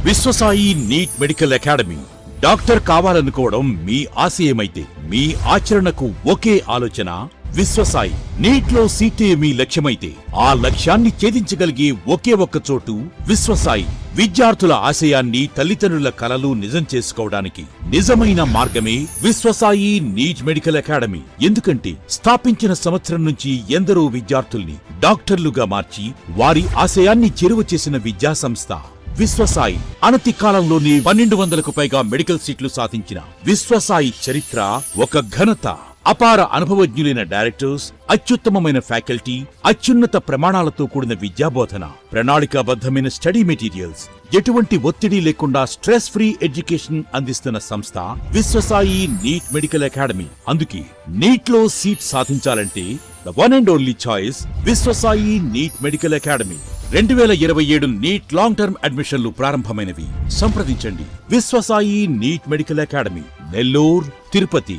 Viswasai NEET medical academy. Doctor కావాలనుకోవడం మీ ఆశయమైతే మీ ఆచరణకు ఒకే ఆలోచన విశ్వసాయి. నీట్ లో సీటే మీ లక్ష్యమైతే ఆ లక్ష్యాన్ని ఛేదించగలిగే ఒకే ఒక్క చోటు విశ్వసాయి. విద్యార్థుల ఆశయాన్ని, తల్లిదండ్రుల కలలు నిజం చేసుకోవడానికి నిజమైన మార్గమే విశ్వసాయి నీట్ మెడికల్ అకాడమీ. ఎందుకంటే స్థాపించిన సంవత్సరం నుంచి ఎందరో విద్యార్థుల్ని డాక్టర్లుగా మార్చి వారి ఆశయాన్ని చేరువ చేసిన విద్యా సంస్థ విశ్వసాయి. అనతి కాలంలోనే 1200కు పైగా మెడికల్ సీట్లు సాధించిన విశ్వసాయి చరిత్ర ఒక ఘనత. అపార అనుభవజ్ఞులైన డైరెక్టర్స్, అత్యుత్తమమైన ఫ్యాకల్టీ, అత్యున్నత ప్రమాణాలతో కూడిన విద్యాబోధన, ప్రణాళికాబద్ధమైన స్టడీ మెటీరియల్స్, ఎటువంటి ఒత్తిడి లేకుండా స్ట్రెస్ ఫ్రీ ఎడ్యుకేషన్ అందిస్తున్న సంస్థ విశ్వసాయి నీట్ మెడికల్ అకాడమీ. అందుకే నీట్ లో సీట్ సాధించాలంటే the one and only choice Viswasai NEET medical academy. 2027 NEET long term అడ్మిషన్లు ప్రారంభమైనవి. సంప్రదించండి Viswasai NEET medical academy, Nellore, Tirupati.